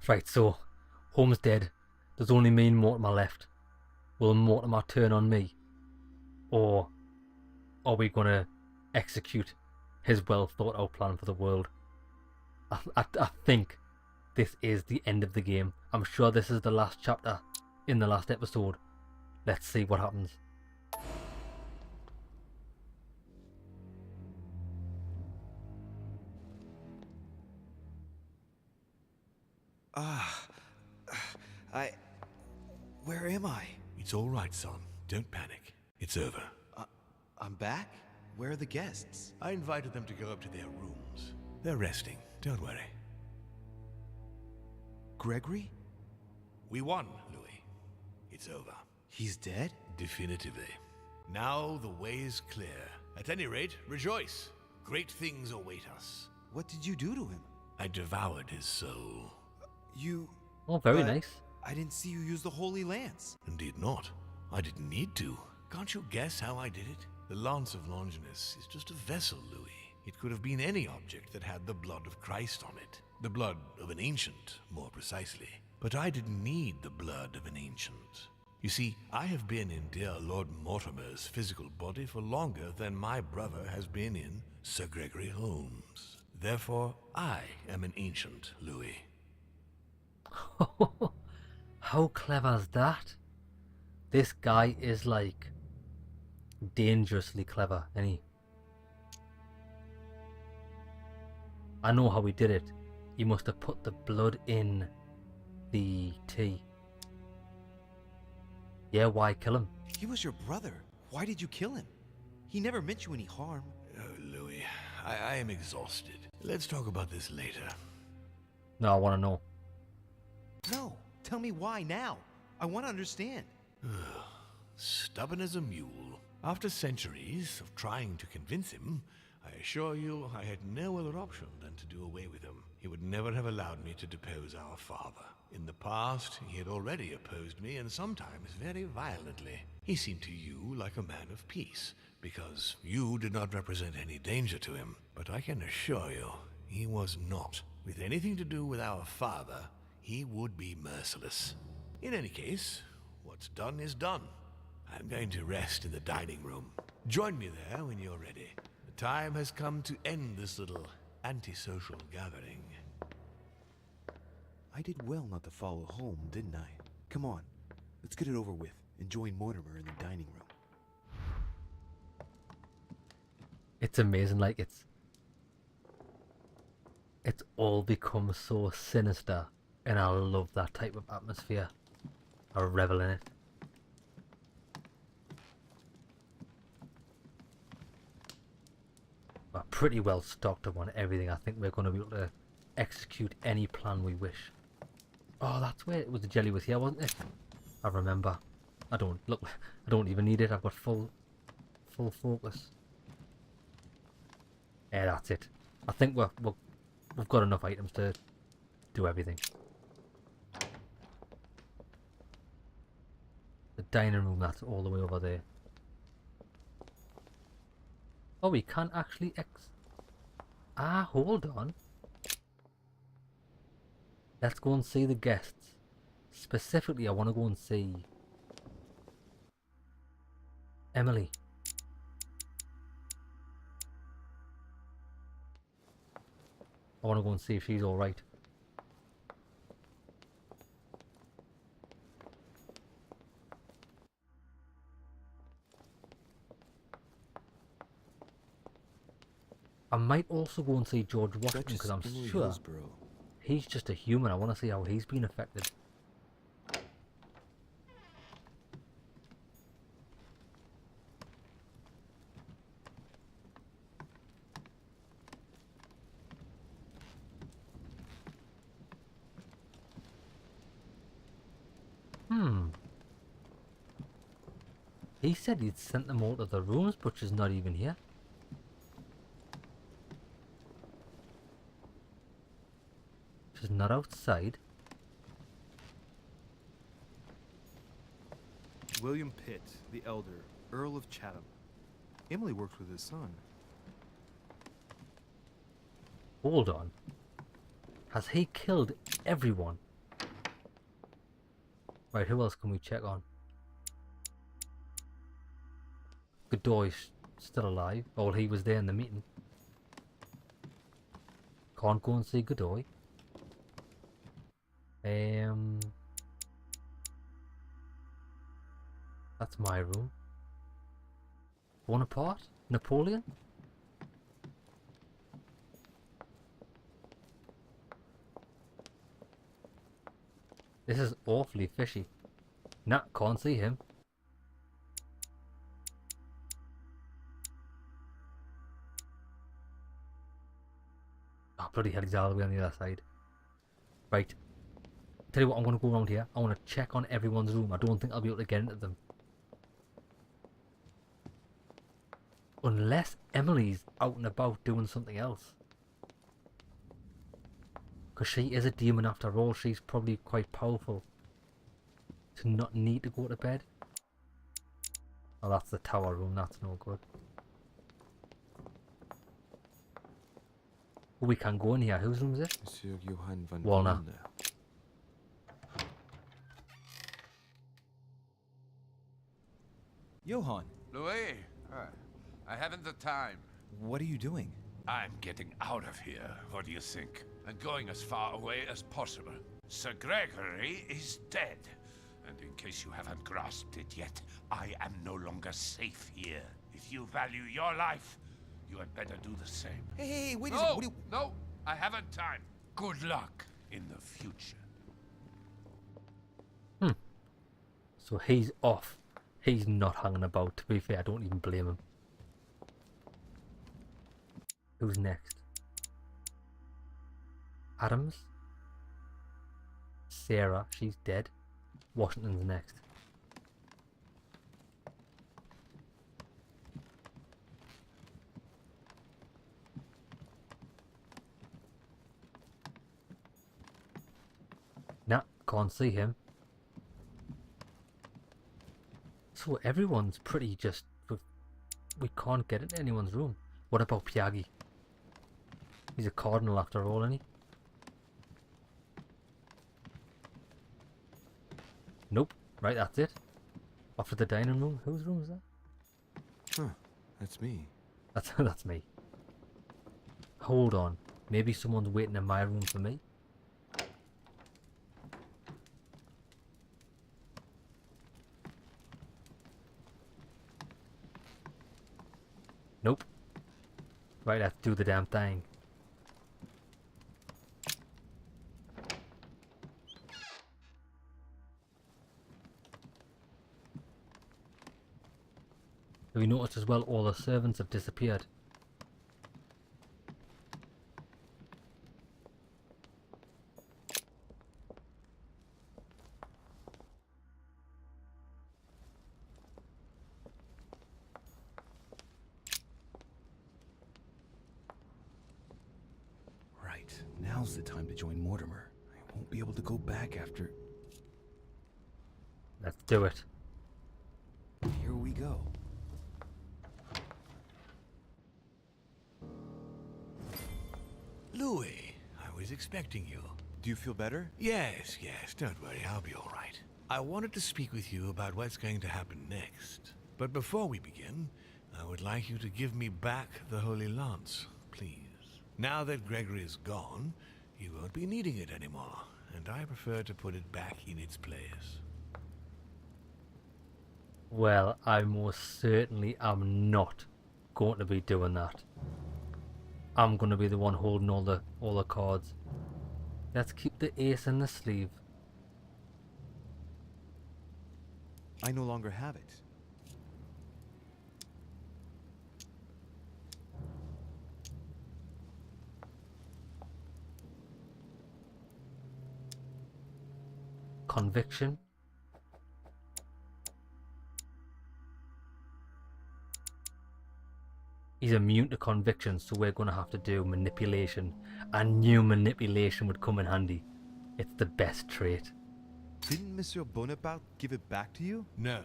Right, so Home's dead. There's only me and Mortimer left. Will Mortimer turn on me? Or are we gonna execute his well thought out plan for the world? I think this is the end of the game. I'm sure this is the last chapter in the last episode. Let's see what happens. I... Where am I? It's all right, son. Don't panic. It's over. I'm back? Where are the guests? I invited them to go up to their rooms. They're resting. Don't worry. Gregory? We won, Louis. It's over. He's dead? Definitively. Now the way is clear. At any rate, rejoice. Great things await us. What did you do to him? I devoured his soul. You... Oh, very nice. I didn't see you use the Holy Lance. Indeed not. I didn't need to. Can't you guess how I did it? The Lance of Longinus is just a vessel, Louis. It could have been any object that had the blood of Christ on it. The blood of an ancient, more precisely. But I didn't need the blood of an ancient. You see, I have been in dear Lord Mortimer's physical body for longer than my brother has been in Sir Gregory Holmes. Therefore, I am an ancient, Louis. How clever is that? This guy is like dangerously clever, isn't he? I know how he did it. He must have put the blood in the tea. Yeah, why kill him? He was your brother. Why did you kill him? He never meant you any harm. Oh, Louis, I am exhausted. Let's talk about this later. No, I want to know. No, tell me why now. I want to understand. Stubborn as a mule. After centuries of trying to convince him, I assure you I had no other option than to do away with him. He would never have allowed me to depose our father. In the past, he had already opposed me, and sometimes very violently. He seemed to you like a man of peace, because you did not represent any danger to him. But I can assure you, he was not. With anything to do with our father, he would be merciless. In any case, what's done is done. I'm going to rest in the dining room. Join me there when you're ready. The time has come to end this little antisocial gathering. I did well not to follow home, didn't I? Come on, let's get it over with and join Mortimer in the dining room. It's amazing, like it's all become so sinister, and I love that type of atmosphere. I revel in it. We're pretty well stocked up on everything. I think we're going to be able to execute any plan we wish. Oh, that's where it was. The jelly was here, wasn't it? I remember. I don't even need it. I've got full focus. Yeah, that's it. I think we've got enough items to do everything. The dining room, that's all the way over there. Oh, we can't actually hold on. Let's go and see the guests. Specifically, I want to go and see Emily. I want to go and see if she's alright. I might also go and see George Washington, because I'm sure he's just a human. I want to see how he's been affected. He said he'd sent them all to the rooms, but she's not even here. She's not outside. William Pitt, the elder, Earl of Chatham. Emily works with his son. Hold on. Has he killed everyone? Right, who else can we check on? Godoy's still alive. Oh, well, he was there in the meeting. Can't go and see Godoy. That's my room. Bonaparte? Napoleon? This is awfully fishy. Nah, can't see him. Oh, bloody hell, he's all the way on the other side. Right. Tell you what, I'm going to go around here. I want to check on everyone's room. I don't think I'll be able to get into them. Unless Emily's out and about doing something else. Because she is a demon after all. She's probably quite powerful to not need to go to bed. Oh, that's the tower room. That's no good. Oh, we can go in here. Whose room is it? Monsieur Johann van Walner. Walner. Johann, Louis, I haven't the time. What are you doing? I'm getting out of here. What do you think? And going as far away as possible. Sir Gregory is dead. And in case you haven't grasped it yet, I am no longer safe here. If you value your life, you had better do the same. Hey, wait a No, second. What do you... no, I haven't time. Good luck in the future. So he's off. He's not hanging about. To be fair, I don't even blame him. Who's next? Adams? Sarah, she's dead. Washington's next. Nah, can't see him. So everyone's pretty just... We can't get into anyone's room. What about Piaggi? He's a cardinal after all, isn't he? Nope. Right, that's it. Off to the dining room. Whose room is that? Huh, that's me. That's me. Hold on. Maybe someone's waiting in my room for me. Nope. Right, let's do the damn thing. Have you noticed as well all the servants have disappeared? Right, now's the time to join Mortimer. I won't be able to go back after... Let's do it. Here we go. Louis, I was expecting you. Do you feel better? Yes, don't worry, I'll be all right. I wanted to speak with you about what's going to happen next. But before we begin, I would like you to give me back the Holy Lance, please. Now that Gregory is gone, you won't be needing it anymore, and I prefer to put it back in its place. Well, I most certainly am not going to be doing that. I'm going to be the one holding all the cards. Let's keep the ace in the sleeve. I no longer have it. Conviction. He's immune to conviction, so we're going to have to do manipulation. I knew manipulation would come in handy. It's the best trait. Didn't Monsieur Bonaparte give it back to you? No.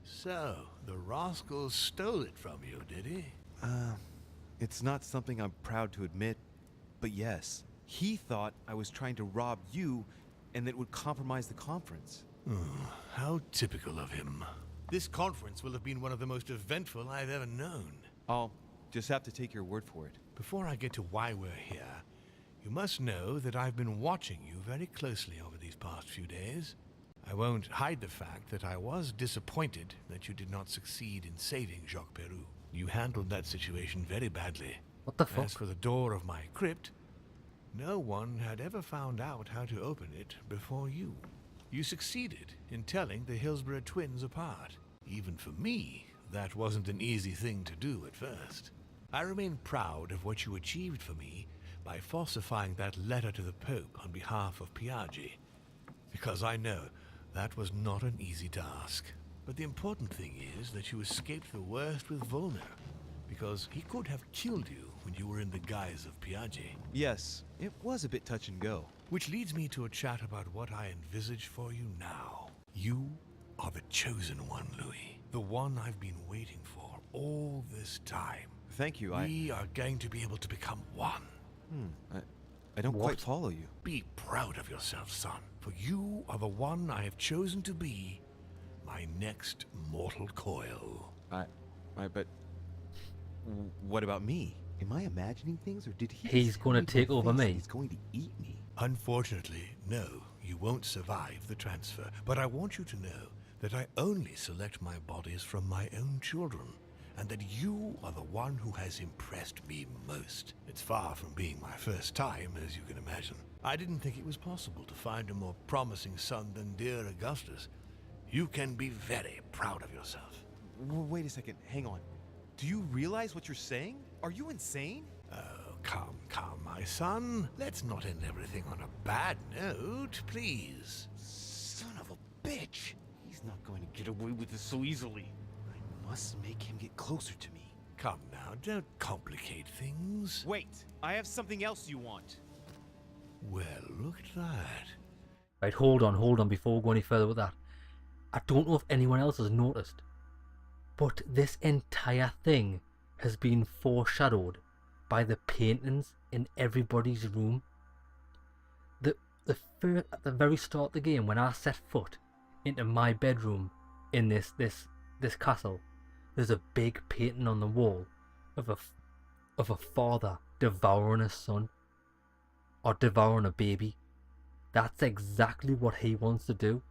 So, the rascal stole it from you, did he? It's not something I'm proud to admit, but yes. He thought I was trying to rob you and that it would compromise the conference. How typical of him. This conference will have been one of the most eventful I've ever known. I'll just have to take your word for it. Before I get to why we're here, you must know that I've been watching you very closely over these past few days. I won't hide the fact that I was disappointed that you did not succeed in saving Jacques Peroux. You handled that situation very badly. What the fuck? As for the door of my crypt, no one had ever found out how to open it before you. You succeeded in telling the Hillsborough twins apart. Even for me, that wasn't an easy thing to do at first. I remain proud of what you achieved for me by falsifying that letter to the Pope on behalf of Piaggi, because I know that was not an easy task. But the important thing is that you escaped the worst with Volner, because he could have killed you when you were in the guise of Piaggi. Yes, it was a bit touch and go. Which leads me to a chat about what I envisage for you now. You are the chosen one, Louis. The one I've been waiting for all this time. Thank you, We are going to be able to become one. I don't What? quite follow you. Be proud of yourself, son, for you are the one I have chosen to be my next mortal coil. But what about me? Am I imagining things, or did he? He's just gonna tell take my over face that me. He's going to eat me. Unfortunately, no, you won't survive the transfer. But I want you to know that I only select my bodies from my own children, and that you are the one who has impressed me most. It's far from being my first time, as you can imagine. I didn't think it was possible to find a more promising son than dear Augustus. You can be very proud of yourself. Wait a second, hang on. Do you realize what you're saying? Are you insane? Oh, come, my son. Let's not end everything on a bad note, please. Son of a bitch! He's not going to get away with this so easily. I must make him get closer to me. Come now, don't complicate things. Wait, I have something else you want. Well, look at that. Right, hold on before we go any further with that. I don't know if anyone else has noticed, but this entire thing has been foreshadowed by the paintings in everybody's room. At the very start of the game, when I set foot into my bedroom in this castle, there's a big painting on the wall of a father devouring a son, or devouring a baby. That's exactly what he wants to do.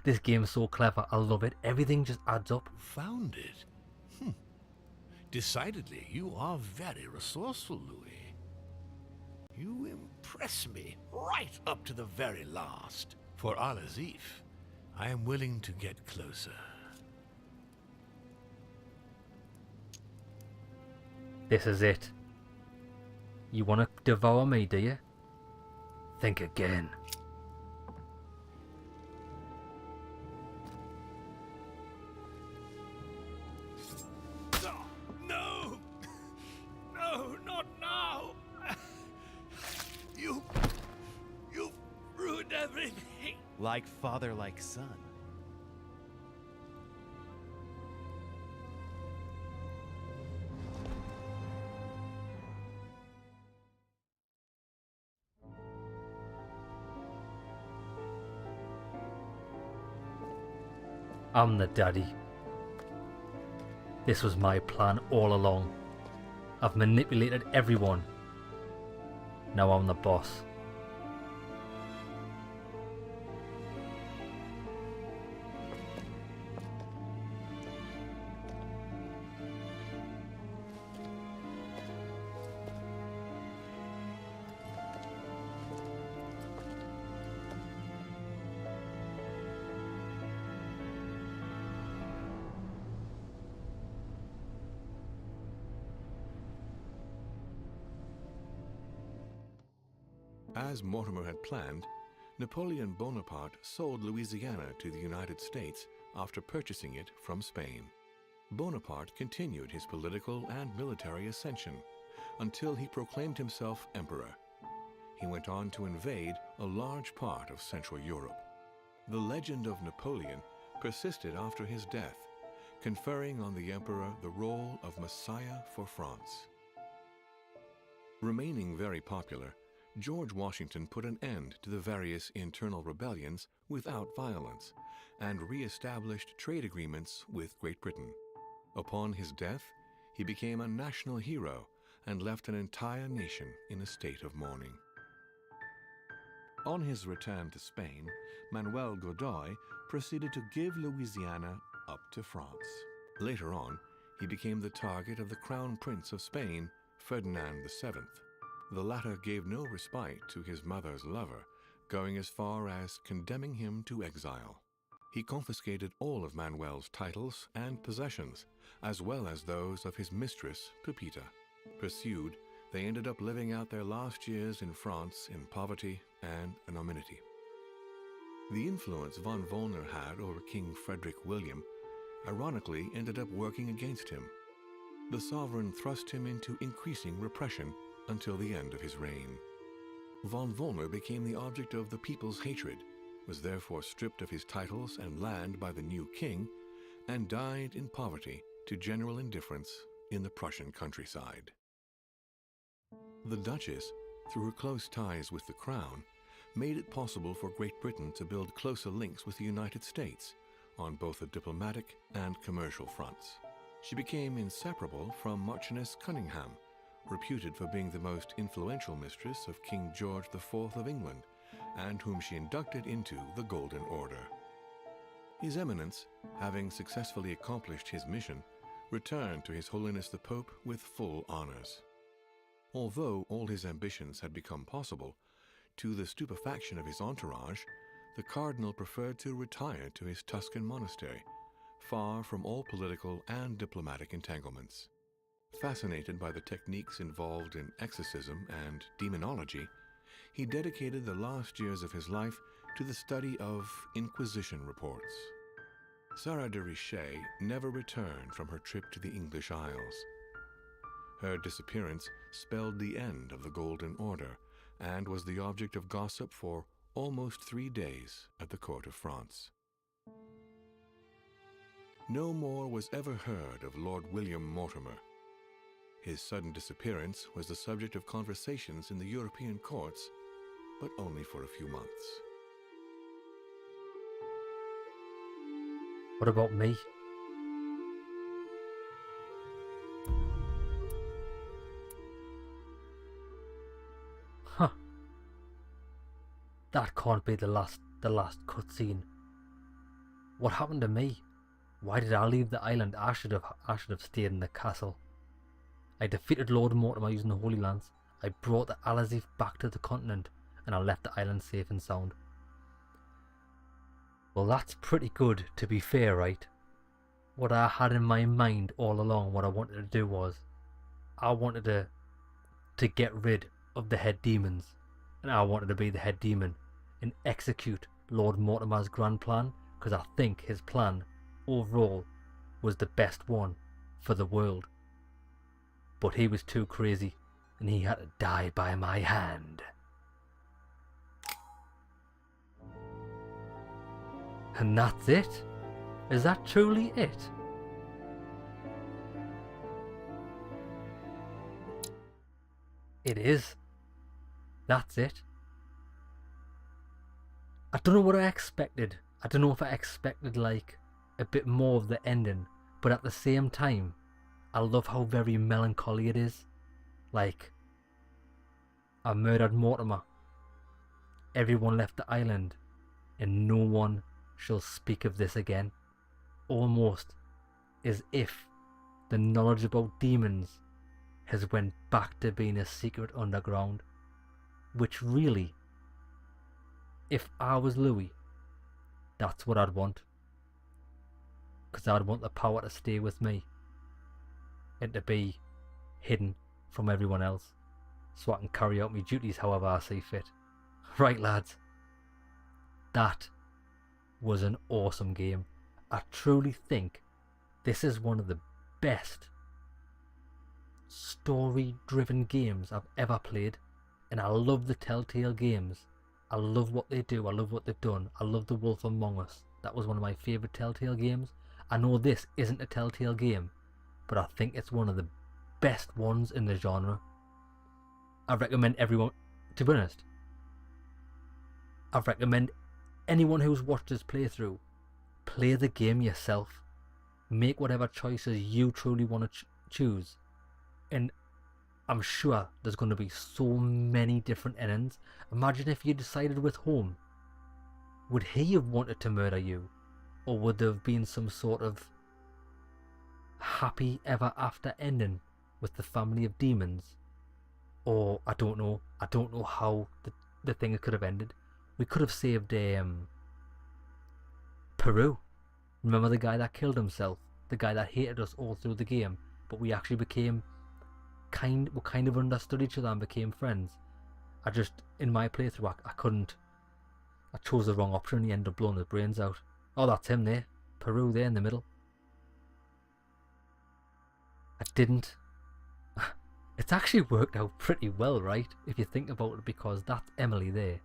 This game's so clever. I love it. Everything just adds up. Found it? Decidedly, you are very resourceful, Louis. You impress me right up to the very last. For Al-Azif, I am willing to get closer. This is it. You want to devour me, do you? Think again. No! No, not now! You've ruined everything! Like father, like son. I'm the daddy. This was my plan all along. I've manipulated everyone. Now I'm the boss. As Mortimer had planned, Napoleon Bonaparte sold Louisiana to the United States after purchasing it from Spain. Bonaparte continued his political and military ascension until he proclaimed himself emperor. He went on to invade a large part of Central Europe. The legend of Napoleon persisted after his death, conferring on the emperor the role of Messiah for France. Remaining very popular, George Washington put an end to the various internal rebellions without violence and re-established trade agreements with Great Britain. Upon his death, he became a national hero and left an entire nation in a state of mourning. On his return to Spain, Manuel Godoy proceeded to give Louisiana up to France. Later on, he became the target of the Crown Prince of Spain, Ferdinand VII. The latter gave no respite to his mother's lover, going as far as condemning him to exile. He confiscated all of Manuel's titles and possessions, as well as those of his mistress, Pepita. Pursued, they ended up living out their last years in France in poverty and anonymity. The influence von Wollner had over King Frederick William ironically ended up working against him. The sovereign thrust him into increasing repression until the end of his reign. Von Wollner became the object of the people's hatred, was therefore stripped of his titles and land by the new king, and died in poverty to general indifference in the Prussian countryside. The Duchess, through her close ties with the crown, made it possible for Great Britain to build closer links with the United States on both the diplomatic and commercial fronts. She became inseparable from Marchioness Cunningham, reputed for being the most influential mistress of King George IV of England, and whom she inducted into the Golden Order. His Eminence, having successfully accomplished his mission, returned to His Holiness the Pope with full honors. Although all his ambitions had become possible, to the stupefaction of his entourage, the Cardinal preferred to retire to his Tuscan monastery, far from all political and diplomatic entanglements. Fascinated by the techniques involved in exorcism and demonology, he dedicated the last years of his life to the study of Inquisition reports. Sarah de Richet never returned from her trip to the English Isles. Her disappearance spelled the end of the Golden Order and was the object of gossip for almost 3 days at the court of France. No more was ever heard of Lord William Mortimer. His sudden disappearance was the subject of conversations in the European courts, but only for a few months. What about me? Huh. That can't be the last cutscene. What happened to me? Why did I leave the island? I should have stayed in the castle. I defeated Lord Mortimer using the Holy Lance. I brought the Alazif back to the continent, and I left the island safe and sound. Well, that's pretty good, to be fair, right? What I had in my mind all along, what I wanted to do was, I wanted to get rid of the head demons, and I wanted to be the head demon and execute Lord Mortimer's grand plan, because I think his plan overall was the best one for the world. But he was too crazy, and he had to die by my hand. And that's it? Is that truly it? It is. That's it. I don't know what I expected. I don't know if I expected like a bit more of the ending, but at the same time, I love how very melancholy it is. Like, I murdered Mortimer. Everyone left the island, and no one shall speak of this again. Almost as if the knowledge about demons has went back to being a secret underground. Which really, if I was Louis, that's what I'd want. Because I'd want the power to stay with me and to be hidden from everyone else, so I can carry out my duties however I see fit. Right, lads, that was an awesome game. I truly think this is one of the best story-driven games I've ever played, and I love the Telltale games. I love what they do, I love what they've done. I love The Wolf Among Us. That was one of my favourite Telltale games. I know this isn't a Telltale game, but I think it's one of the best ones in the genre. I recommend everyone to be honest, I recommend anyone who's watched this playthrough, play the game yourself. Make whatever choices you truly want to choose. And I'm sure there's going to be so many different endings. Imagine if you decided with Home. Would he have wanted to murder you? Or would there have been some sort of happy ever after ending with the family of demons? Or, I don't know. I don't know how the thing could have ended. We could have saved Peru. Remember the guy that killed himself? The guy that hated us all through the game, but we actually became kind of understood each other and became friends. I just, in my playthrough, I couldn't. I chose the wrong option and he ended up blowing his brains out. Oh, that's him there. Peru there in the middle. I didn't. It's actually worked out pretty well, right? If you think about it, because that's Emily there.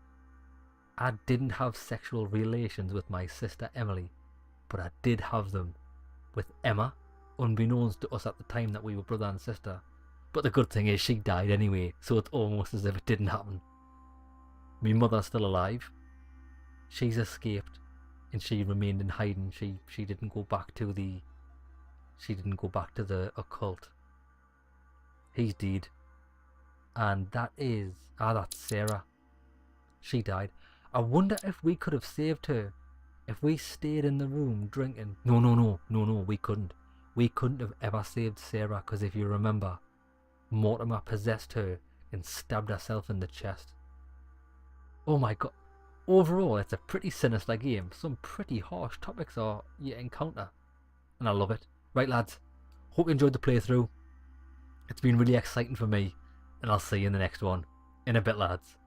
I didn't have sexual relations with my sister Emily, but I did have them with Emma, unbeknownst to us at the time that we were brother and sister. But the good thing is she died anyway, so it's almost as if it didn't happen. My mother's still alive. She's escaped, and she remained in hiding. She didn't go back to the. She didn't go back to the occult. He's dead, and that is that's Sarah. She died. I wonder if we could have saved her, if we stayed in the room drinking. No, we couldn't. We couldn't have ever saved Sarah, because if you remember, Mortimer possessed her and stabbed herself in the chest. Oh my god. Overall, it's a pretty sinister game. Some pretty harsh topics are you encounter, and I love it. Right, lads, hope you enjoyed the playthrough. It's been really exciting for me, and I'll see you in the next one. In a bit, lads.